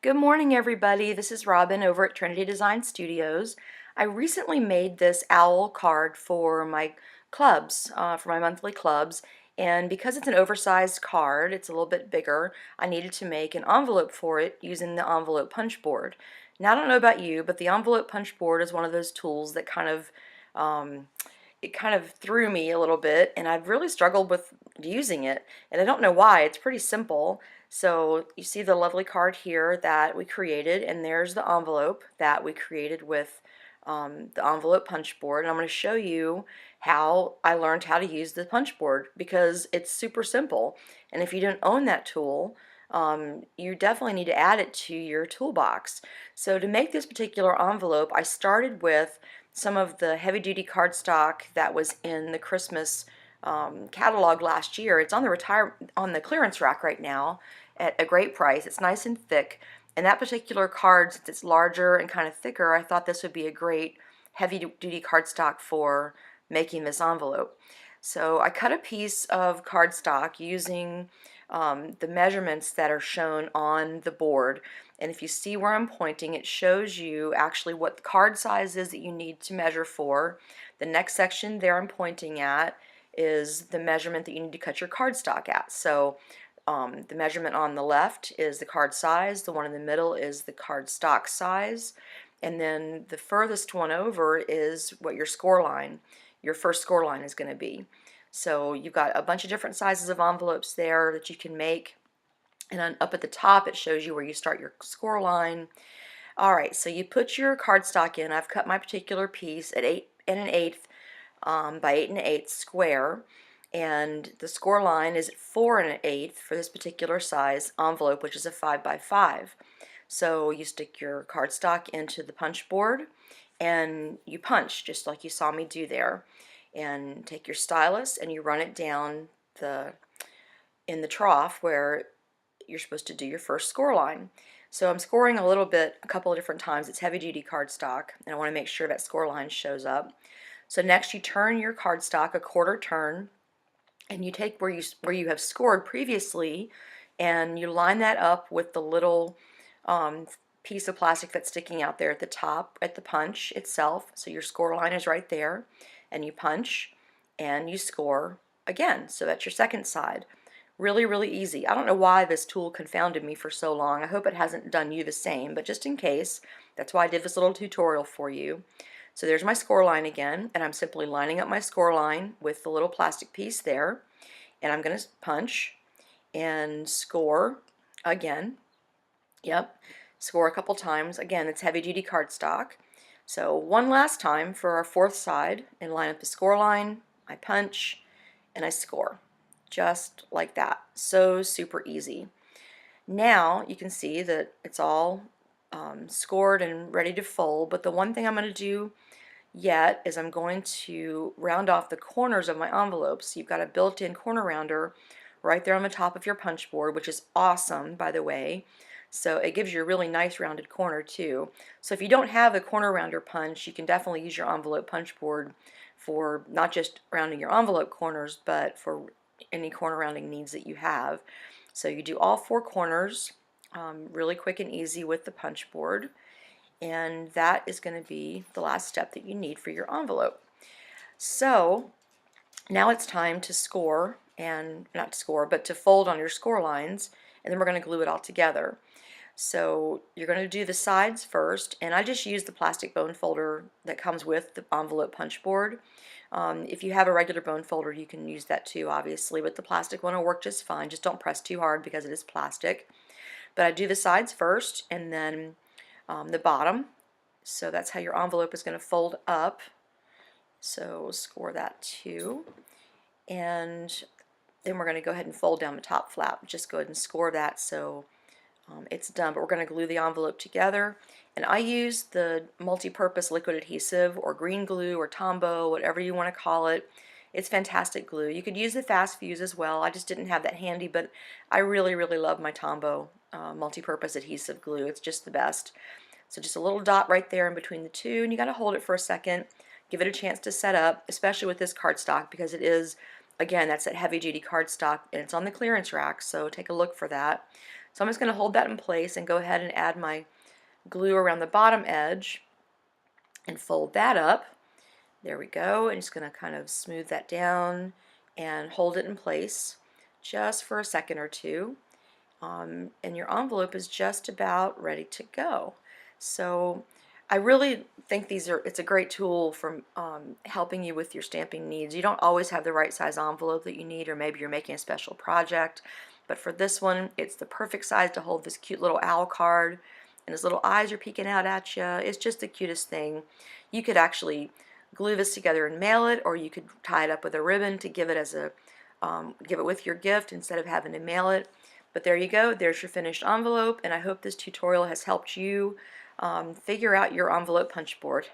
Good morning, everybody. This is Robin over at Trinity Design Studios. I recently made this owl card for my clubs, for my monthly clubs, and because it's an oversized card, it's a little bit bigger, I needed to make an envelope for it using the envelope punch board. Now, I don't know about you, but the envelope punch board is one of those tools that um, it kind of threw me a little bit, and I've really struggled with using it, and I don't know why. It's pretty simple. So you see the lovely card here that we created, and there's the envelope that we created with the envelope punch board. And I'm going to show you how I learned how to use the punch board because it's super simple. And if you don't own that tool, you definitely need to add it to your toolbox. So to make this particular envelope, I started with some of the heavy-duty cardstock that was in the Christmas catalog last year. It's on the clearance rack right now at a great price. It's nice and thick, and that particular card, since it's larger and kind of thicker, I thought this would be a great heavy-duty cardstock for making this envelope. So I cut a piece of cardstock using the measurements that are shown on the board, and if you see where I'm pointing, it shows you actually what the card size is that you need to measure for. The next section there I'm pointing at is the measurement that you need to cut your cardstock at. So the measurement on the left is the card size, the one in the middle is the cardstock size, and then the furthest one over is what your score line, your first score line is going to be. So you've got a bunch of different sizes of envelopes there that you can make, and up at the top it shows you where you start your score line. Alright, so you put your cardstock in. I've cut my particular piece at 8 1/8 by 8 1/8 square, and the score line is 4 1/8 for this particular size envelope, which is a 5 by 5. So you stick your cardstock into the punch board and you punch just like you saw me do there, and take your stylus and you run it down in the trough where you're supposed to do your first score line. So I'm scoring a little bit a couple of different times. It's heavy duty cardstock, and I want to make sure that score line shows up. So next you turn your cardstock a quarter turn, and you take where you have scored previously, and you line that up with the little piece of plastic that's sticking out there at the top at the punch itself. So your score line is right there, and you punch and you score again. So that's your second side. Really, really easy. I don't know why this tool confounded me for so long. I hope it hasn't done you the same, but just in case, that's why I did this little tutorial for you. So there's my score line again, and I'm simply lining up my score line with the little plastic piece there, and I'm going to punch and score again. Yep, score a couple times. Again, it's heavy duty cardstock. So one last time for our fourth side, and line up the score line, I punch, and I score. Just like that. So super easy. Now you can see that it's all scored and ready to fold, but the one thing I'm going to do yet is I'm going to round off the corners of my envelopes. You've got a built-in corner rounder right there on the top of your punch board, which is awesome, by the way. So it gives you a really nice rounded corner too. So if you don't have a corner rounder punch, you can definitely use your envelope punch board for not just rounding your envelope corners, but for any corner rounding needs that you have. So you do all four corners really quick and easy with the punch board, and that is going to be the last step that you need for your envelope. So now it's time to score, and not to score, but to fold on your score lines, and then we're going to glue it all together. So you're going to do the sides first, and I just use the plastic bone folder that comes with the envelope punch board. If you have a regular bone folder, you can use that too, obviously, but the plastic one will work just fine. Just don't press too hard because it is plastic. But I do the sides first, and then the bottom. So that's how your envelope is going to fold up. So score that too. And then we're going to go ahead and fold down the top flap. Just go ahead and score that so it's done. But we're going to glue the envelope together. And I use the multi-purpose liquid adhesive, or green glue, or Tombow, whatever you want to call it. It's fantastic glue. You could use the fast fuse as well. I just didn't have that handy, but I really, really love my Tombow multi-purpose adhesive glue. It's just the best. So just a little dot right there in between the two, and you got to hold it for a second. Give it a chance to set up, especially with this cardstock, because it is, again, that's that heavy-duty cardstock, and it's on the clearance rack, so take a look for that. So I'm just going to hold that in place and go ahead and add my glue around the bottom edge and fold that up. There we go. And just going to kind of smooth that down and hold it in place just for a second or two. And your envelope is just about ready to go. So I really think it's a great tool for helping you with your stamping needs. You don't always have the right size envelope that you need, or maybe you're making a special project, but for this one it's the perfect size to hold this cute little owl card, and his little eyes are peeking out at you. It's just the cutest thing. You could actually glue this together and mail it, or you could tie it up with a ribbon to give it as a give it with your gift instead of having to mail it. But there you go, there's your finished envelope, and I hope this tutorial has helped you figure out your envelope punch board.